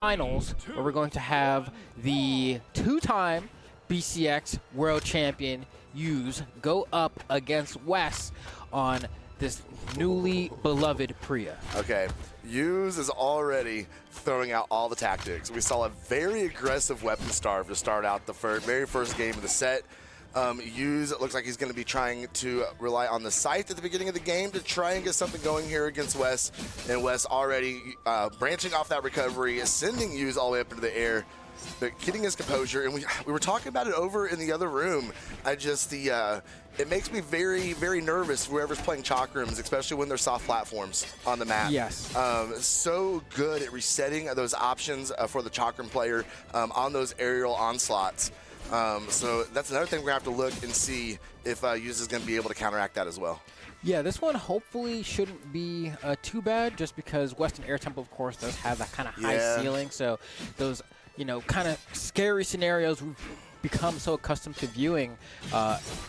finals where we're going to have the two-time BCX world champion Use go up against Wess on this newly beloved Priya. Okay, Use is already throwing out all the tactics. We saw a very aggressive weapon starve to start out the very first game of the set. Use, it looks like he's going to be trying to rely on the scythe at the beginning of the game to try and get something going here against Wess. And Wess already branching off that recovery, sending Use all the way up into the air, but getting his composure. And we were talking about it over in the other room. It makes me very, very nervous whoever's playing chalk rooms, especially when they're soft platforms on the map. Yes. So good at resetting those options for the chalk room player on those aerial onslaughts. So that's another thing we're going to have to look and see if Use is going to be able to counteract that as well. Yeah, this one hopefully shouldn't be too bad, just because Western Air Temple, of course, does have that kind of high ceiling. So those, kind of scary scenarios we've become so accustomed to viewing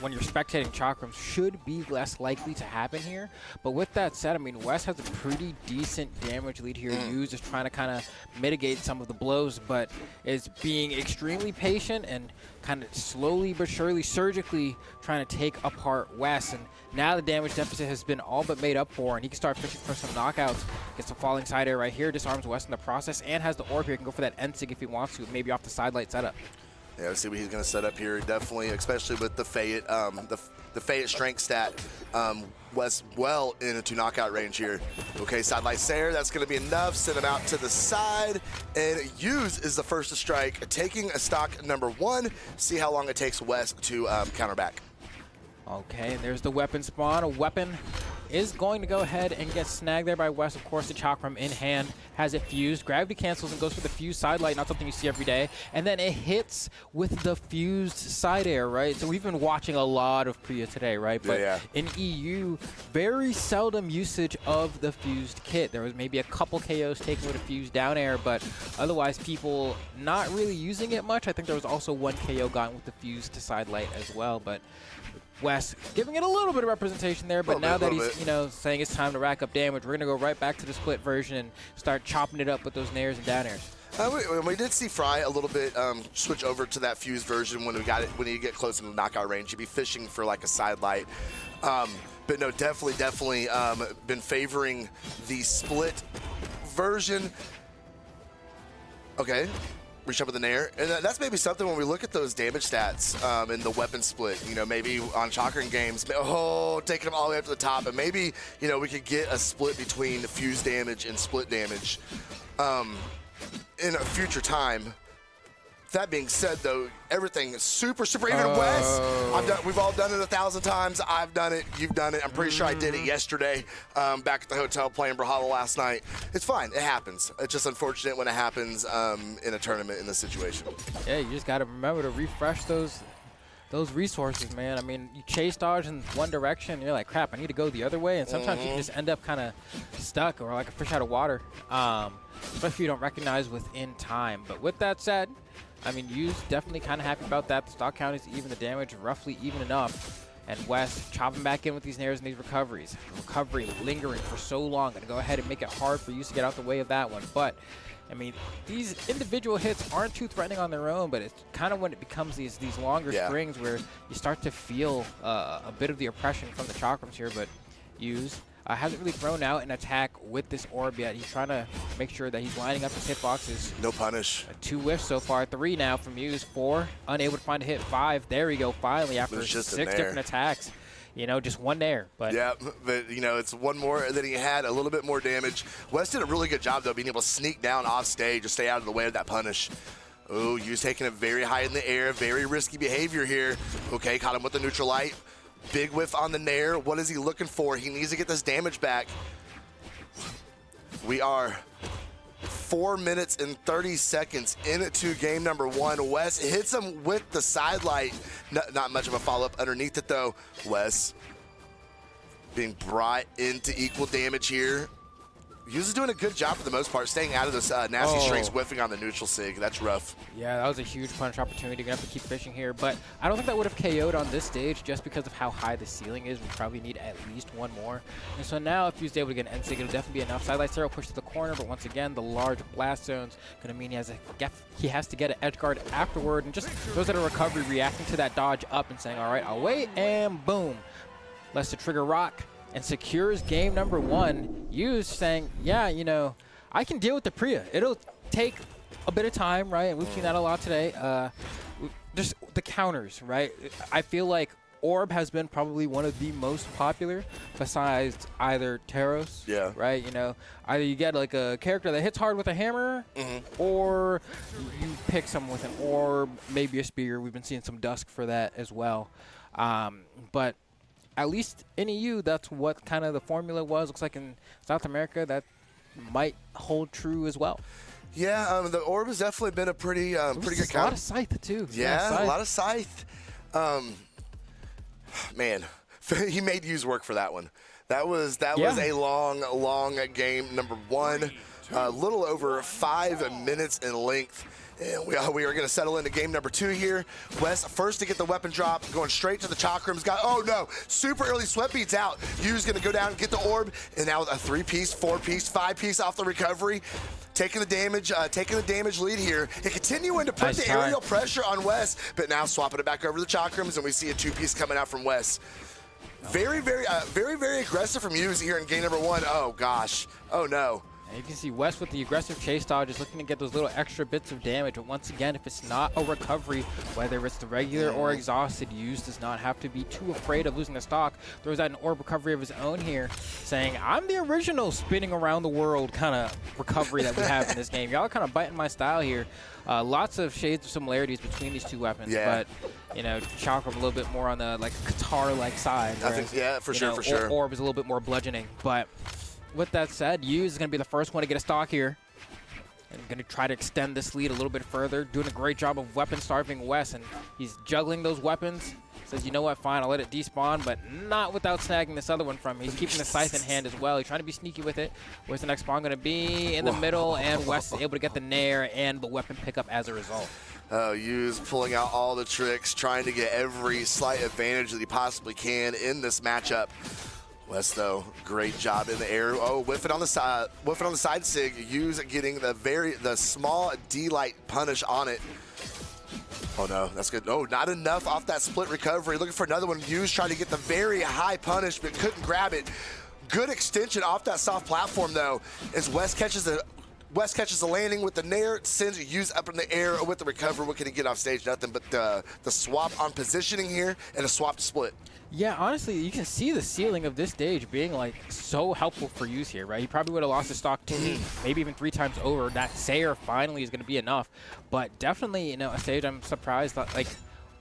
when you're spectating chalk rooms should be less likely to happen here. But with that said, I mean, Wess has a pretty decent damage lead here. Use is trying to kind of mitigate some of the blows, but is being extremely patient and kind of slowly but surely, surgically trying to take apart Wess. And now the damage deficit has been all but made up for, and he can start fishing for some knockouts. Gets a falling side air right here, disarms Wess in the process, and has the orb here. Can go for that end sig if he wants to, maybe off the side light setup. Yeah, let's see what he's going to set up here. Definitely, especially with the Fayette, the Fayette strength stat, Wess well into knockout range here. Okay, side light Sayer, that's going to be enough. Send him out to the side, and Use is the first to strike, taking a stock number 1. See how long it takes Wess to counter back. Okay, there's the weapon spawn. A weapon is going to go ahead and get snagged there by Wess. Of course, the chalk room in hand has it fused. Gravity cancels and goes for the fused side light, not something you see every day. And then it hits with the fused side air, right? So we've been watching a lot of Priya today, right? But in EU, very seldom usage of the fused kit. There was maybe a couple KOs taken with a fused down air, but otherwise people not really using it much. I think there was also one KO gotten with the fused side light as well, but Wess giving it a little bit of representation there, but now that he's, saying it's time to rack up damage, we're going to go right back to the split version and start chopping it up with those nairs and down airs. We did see Fry a little bit switch over to that fused version when you get close in the knockout range. You'd be fishing for like a side light. But no, definitely been favoring the split version. Okay. Reach up with the nair, and that's maybe something when we look at those damage stats in the weapon split, maybe on Chakran games, taking them all the way up to the top, and maybe, we could get a split between fused damage and split damage in a future time. That being said, though, everything is super, even Wess. We've all done it 1,000 times. I've done it. You've done it. I'm pretty sure I did it yesterday back at the hotel playing Brawlhalla last night. It's fine. It happens. It's just unfortunate when it happens in a tournament in this situation. Yeah, you just got to remember to refresh those resources, man. I mean, you chase dodge in one direction, and you're like, crap, I need to go the other way, and sometimes you can just end up kind of stuck or like a fish out of water, especially if you don't recognize within time. But with that said, I mean, Use definitely kind of happy about that. The stock count is even, the damage roughly even enough. And Wess chopping back in with these nairs and these recoveries. Recovery lingering for so long. Going to go ahead and make it hard for Use to get out the way of that one. But, I mean, these individual hits aren't too threatening on their own, but it's kind of when it becomes these longer strings where you start to feel a bit of the oppression from the chakrams here. But Use hasn't really thrown out an attack with this orb yet. He's trying to make sure that he's lining up his hitboxes. No punish. 2 whiffs so far. 3 now from Use. 4. Unable to find a hit. 5. There we go. Finally, after 6 different attacks. Just one there. But yeah, but it's one more than he had. A little bit more damage. Wess did a really good job though, being able to sneak down off stage, just stay out of the way of that punish. Oh, Use taking it very high in the air. Very risky behavior here. Okay, caught him with the neutral light. Big whiff on the nair. What is he looking for? He needs to get this damage back. We are 4 minutes and 30 seconds into game number 1. Wess hits him with the side light. Not much of a follow-up underneath it, though. Wess being brought into equal damage here. Hughes is doing a good job for the most part, staying out of those nasty strings, whiffing on the neutral sig. That's rough. Yeah, that was a huge punish opportunity. Gonna have to keep fishing here, but I don't think that would have KO'd on this stage just because of how high the ceiling is. We probably need at least one more. And so now if Hughes is able to get an end sig, it'll definitely be enough. Sidelight Zero push to the corner, but once again, the large blast zone's gonna mean he has to get an edge guard afterward, and just those that are recovery reacting to that dodge up and saying, all right, I'll wait, and boom. Lets the trigger rock and secures game number 1. Hughes saying, yeah, you know, I can deal with the Priya. It'll take a bit of time, right? And we've seen that a lot today. Just the counters, right? I feel like Orb has been probably one of the most popular besides either Taros, right? You know, either you get like a character that hits hard with a hammer, or you pick someone with an orb, maybe a spear. We've been seeing some Dusk for that as well. But at least in EU, that's what kind of the formula was. Looks like in South America, that might hold true as well. Yeah, the orb has definitely been a pretty pretty good count. A lot of Scythe, too. Yeah, a lot of Scythe. Man, he made Hughes work for that one. That was a long game. Number 1, a little over 5 minutes in length. And we are going to settle into game number 2 here. Wess first to get the weapon drop, going straight to the chakrams. Oh no, super early sweat beats out. Hughes going to go down and get the orb, and now a 3-piece, 4-piece, 5-piece off the recovery. Taking the damage lead here, and continuing to put the aerial pressure on Wess, but now swapping it back over to the chakrams, and we see a 2-piece coming out from Wess. Very aggressive from Hughes here in game number 1. Oh gosh, oh no. And you can see Wess with the aggressive chase dodge is looking to get those little extra bits of damage. But once again, if it's not a recovery, whether it's the regular or exhausted, Hughes does not have to be too afraid of losing the stock. Throws out an orb recovery of his own here, saying, I'm the original spinning around the world kind of recovery that we have in this game. Y'all are kind of biting my style here. Lots of shades of similarities between these two weapons, but you know, Chakram a little bit more on the like Qatar-like side. Whereas, I think, for sure. Orb is a little bit more bludgeoning, but with that said, Hughes is going to be the first one to get a stock here. And going to try to extend this lead a little bit further. Doing a great job of weapon-starving Wess, and he's juggling those weapons. Says, you know what, fine, I'll let it despawn, but not without snagging this other one from me. He's keeping the scythe in hand as well. He's trying to be sneaky with it. Where's the next spawn going to be? In the middle, and Wess is able to get the nair and the weapon pickup as a result. Hughes pulling out all the tricks, trying to get every slight advantage that he possibly can in this matchup. Wess, though, great job in the air. Oh, whiffing on the side sig. Hughes getting the small D-light punish on it. Oh no, that's good. Oh, not enough off that split recovery. Looking for another one. Hughes trying to get the very high punish, but couldn't grab it. Good extension off that soft platform though, as Wess catches the landing with the nair, sends Hughes up in the air with the recovery. What can he get off stage? Nothing but the swap on positioning here and a swap to split. Yeah, honestly, you can see the ceiling of this stage being like so helpful for Hughes here, right? He probably would have lost his stock 2, maybe even 3 times over. That Sayer finally is going to be enough, but definitely, you know, a stage I'm surprised that like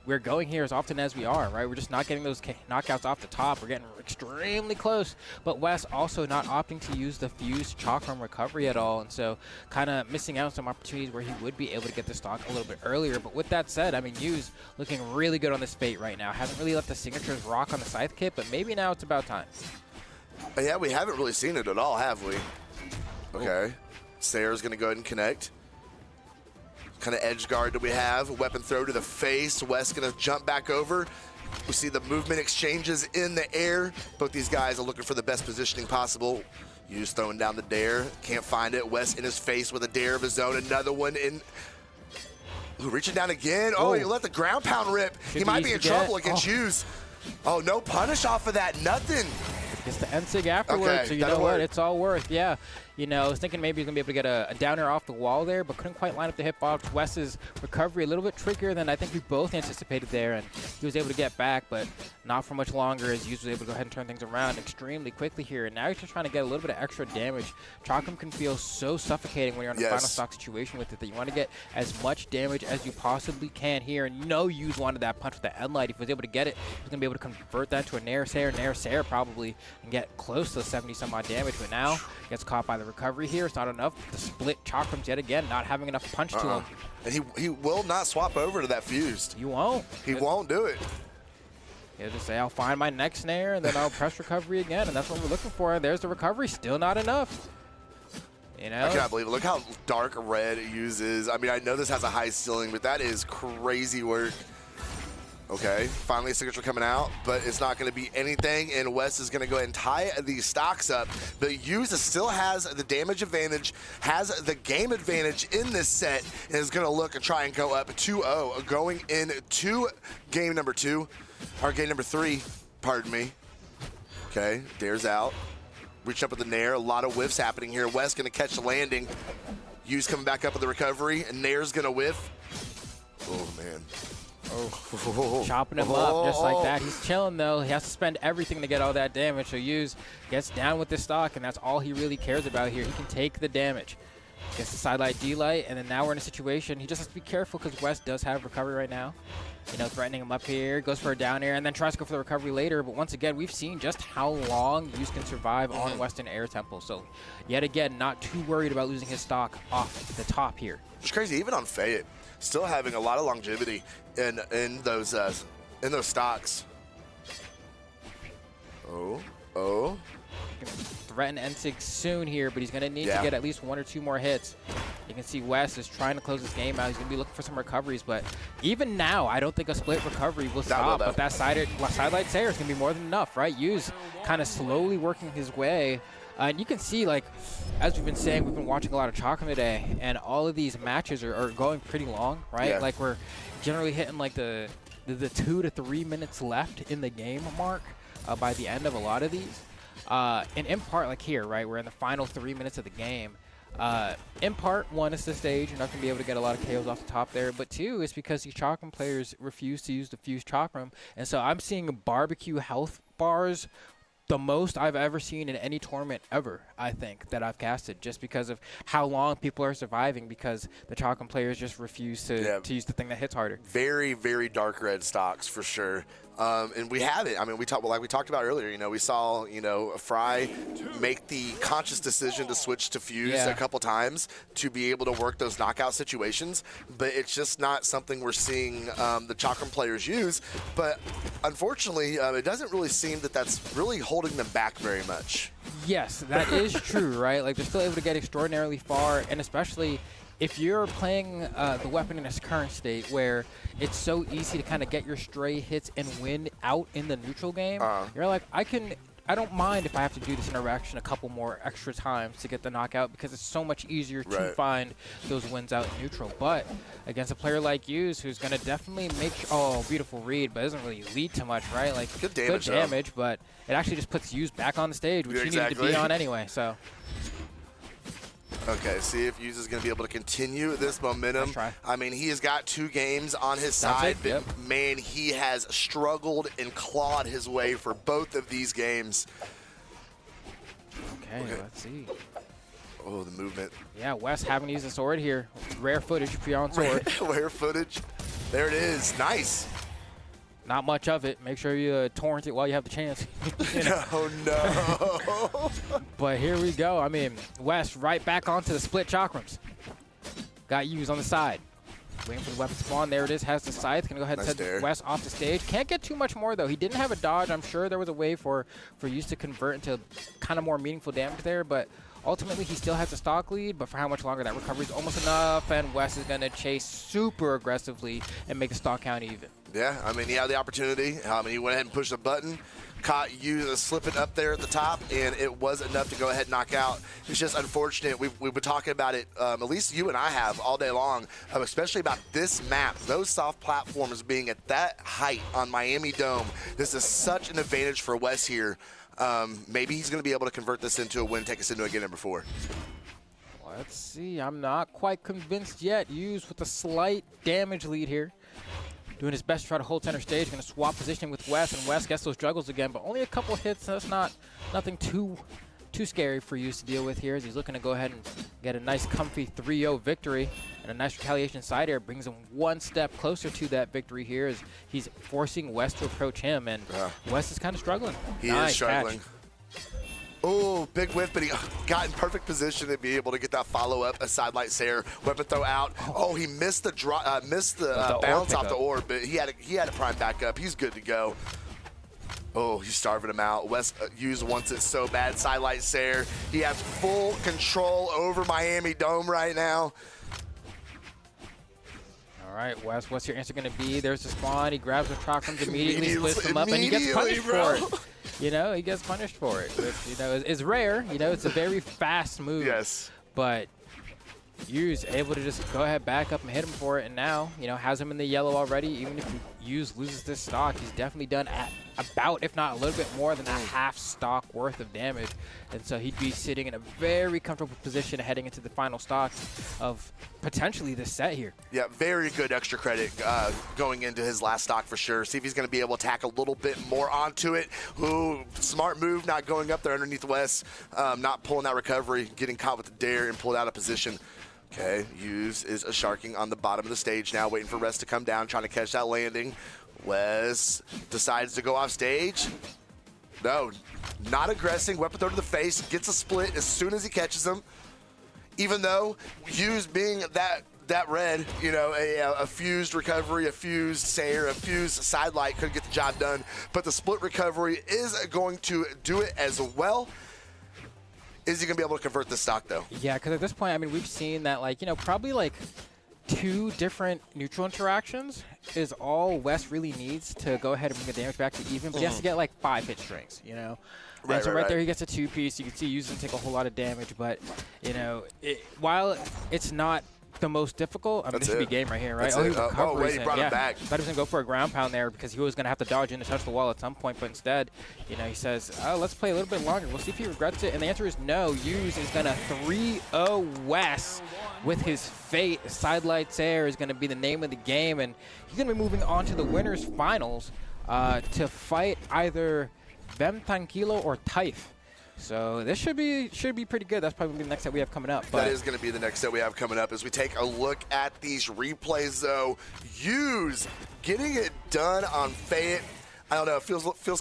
we're going here as often as we are, right? We're just not getting those knockouts off the top. We're getting extremely close, but Wess also not opting to use the fused chakram recovery at all, and so kind of missing out on some opportunities where he would be able to get the stock a little bit earlier. But with that said, I mean, Hughes looking really good on this fate right now. Hasn't really let the signatures rock on the scythe kit, but maybe now it's about time. Yeah, we haven't really seen it at all, have we? Okay. Sayer's going to go ahead and connect. Kind of edge guard that we have. Weapon throw to the face. Wess going to jump back over. We see the movement exchanges in the air. Both these guys are looking for the best positioning possible. Hughes throwing down the dare. Can't find it. Wess in his face with a dare of his own. Another one in. Ooh, reaching down again. Oh, he let the ground pound rip. He might be in trouble against Hughes. Oh, no punish off of that. Nothing. Gets the end sig afterwards, so you know what? It's all worth, yeah. You know, I was thinking maybe he's going to be able to get a downer off the wall there, but couldn't quite line up the hitbox. Wess's recovery a little bit trickier than I think we both anticipated there, and he was able to get back, but not for much longer as Hughes was able to go ahead and turn things around extremely quickly here. And now he's just trying to get a little bit of extra damage. Chakram can feel so suffocating when you're in a final stock situation with it that you want to get as much damage as you possibly can here. And you know Hughes wanted that punch with the end light. If he was able to get it, he was going to be able to convert that to a Nair Sayer probably, and get close to 70 some odd damage. But now gets caught by the recovery here. It's not enough. The split chakrams yet again, not having enough punch to him. And he will not swap over to that fused. You won't. He won't do it. He'll just say, I'll find my next snare, and then I'll press recovery again, and that's what we're looking for. There's the recovery. Still not enough. You know? I cannot believe it. Look how dark red it uses. I mean, I know this has a high ceiling, but that is crazy work. Okay, finally a signature coming out, but it's not going to be anything, and Wess is going to go ahead and tie these stocks up. But Yuza still has the damage advantage, has the game advantage in this set, and is going to look and try and go up 2-0, going into game number 2, or game number 3, pardon me. Okay, dares out. Reach up with the nair, a lot of whiffs happening here. Wess going to catch the landing. Yu's coming back up with the recovery, and nair's going to whiff. Oh, man. Oh, chopping him up just like that. He's chilling, though. He has to spend everything to get all that damage. So Yuz gets down with the stock, and that's all he really cares about here. He can take the damage. Gets the side light, D-light, and then now we're in a situation. He just has to be careful because Wess does have recovery right now. You know, threatening him up here, goes for a down air, and then tries to go for the recovery later. But once again, we've seen just how long Yuz can survive on Western Air Temple. So yet again, not too worried about losing his stock off the top here. It's crazy, even on Fayette, still having a lot of longevity in those stocks. Oh. Threaten N6 soon here, but he's going to need to get at least 1 or 2 more hits. You can see Wess is trying to close this game out. He's going to be looking for some recoveries, but even now, I don't think a split recovery will stop. But that side light Sayer is going to be more than enough, right? Yuz kind of slowly working his way. And you can see, like, as we've been saying, we've been watching a lot of Chakram today, and all of these matches are going pretty long, right? Yeah. Like, we're generally hitting, like, the 2 to 3 minutes left in the game mark by the end of a lot of these. And in part, like here, right, we're in the final 3 minutes of the game. In part, 1 is the stage. You're not going to be able to get a lot of KOs off the top there. But 2 is because these Chakram players refuse to use the Fused Chakram. And so I'm seeing barbecue health bars the most I've ever seen in any tournament ever, I think, that I've casted, just because of how long people are surviving because the Chakram players just refuse to use the thing that hits harder. Very, very dark red stocks for sure. And we have it. I mean, like we talked about earlier, you know, we saw, you know, Fry make the conscious decision to switch to Fuse a couple times to be able to work those knockout situations, but it's just not something we're seeing the Chakram players use. But unfortunately, it doesn't really seem that that's really holding them back very much. Yes, that is true, right? Like, they're still able to get extraordinarily far, and especially if you're playing the weapon in its current state where it's so easy to kind of get your stray hits and win out in the neutral game, you're like, I don't mind if I have to do this interaction a couple more extra times to get the knockout because it's so much easier to find those wins out in neutral. But against a player like Yuz, who's going to definitely make beautiful read, but doesn't really lead to much, right? Like, good damage, but it actually just puts Yuz back on the stage, which he needed to be on anyway, so. Okay, see if Yuz is going to be able to continue this momentum. I mean, he has got 2 games on his side, but man, he has struggled and clawed his way for both of these games. Okay, let's see. Oh, the movement. Yeah, Wess having to use the sword here. Rare footage, pre-on sword. Rare footage. There it is. Nice. Not much of it. Make sure you torrent it while you have the chance. You know? Oh, no. But here we go. I mean, Wess right back onto the split chakrams. Got Yuz on the side. Waiting for the weapon spawn. There it is. Has the scythe. Going to go ahead and send Wess off the stage. Can't get too much more, though. He didn't have a dodge. I'm sure there was a way for Yuz to convert into kind of more meaningful damage there. But ultimately, he still has a stock lead. But for how much longer? That recovery is almost enough. And Wess is going to chase super aggressively and make the stock count even. Yeah, I mean, he had the opportunity. He went ahead and pushed the button, caught Yuz slipping up there at the top, and it was enough to go ahead and knock out. It's just unfortunate. We've been talking about it, at least you and I have, all day long, especially about this map. Those soft platforms being at that height on Miami Dome. This is such an advantage for Wess here. Maybe he's going to be able to convert this into a win, take us into a game number 4. Let's see. I'm not quite convinced yet. Yuz with a slight damage lead here. Doing his best to try to hold center stage. Going to swap positioning with Wess, and Wess gets those juggles again, but only a couple hits. So that's nothing too scary for Yuz to deal with here, as he's looking to go ahead and get a nice comfy 3-0 victory. And a nice retaliation side air brings him 1 step closer to that victory here, as he's forcing Wess to approach him, and Wess is kind of struggling. He is struggling. Catch. Oh, big whiff, but he got in perfect position to be able to get that follow-up, a side light Sayer, weapon throw out. Oh, he missed the bounce off the orb, but he had a prime back up. He's good to go. Oh, he's starving him out. Wess Hughes wants it so bad. Sidelight Sayer. He has full control over Miami Dome right now. All right, Wes, what's your answer going to be? There's the spawn. He grabs the chakras immediately, splits them up, and he gets punished for it. You know, he gets punished for it, which, you know, is rare. You know, it's a very fast move. Yes. But Hughes able to just go ahead, back up, and hit him for it, and now, you know, has him in the yellow already. Even if Hughes loses this stock, he's definitely done at about, if not a little bit more than a half stock worth of damage. And so he'd be sitting in a very comfortable position heading into the final stock of potentially this set here. Yeah, very good extra credit going into his last stock for sure. See if he's going to be able to tack a little bit more onto it. Ooh, smart move, not going up there underneath Wess, not pulling that recovery, getting caught with the dare and pulled out of position. Okay, Hughes is a sharking on the bottom of the stage now, waiting for Rest to come down, trying to catch that landing. Wess decides to go off stage. No, not aggressing. Weapon throw to the face, gets a split as soon as he catches him. Even though Hughes being that red, you know, a fused recovery, a fused Sayer, a fused sidelight could get the job done. But the split recovery is going to do it as well. Is he going to be able to convert this stock, though? Yeah, because at this point, I mean, we've seen that, like, you know, probably like 2 different neutral interactions is all Wess really needs to go ahead and bring the damage back to even. But he has to get like 5 hit strings, you know? And so right there, he gets a 2-piece. You can see Hughes doesn't take a whole lot of damage. But, you know, while it's not the most difficult, I mean, this should be game right here, right? Oh, he wait, he brought him back. Thought he was going to go for a ground pound there because he was going to have to dodge in to touch the wall at some point. But instead, you know, he says, oh, let's play a little bit longer. We'll see if he regrets it. And the answer is no. Hughes is going to 3-0 Wess with his fate. Sidelight Sayer is going to be the name of the game. And he's going to be moving on to the winners finals to fight either Vem Tranquilo or Typh. So this should be pretty good. That's probably the next set we have coming up. But that is going to be the next set we have coming up as we take a look at these replays, though. Hughes getting it done on Fate. I don't know. It feels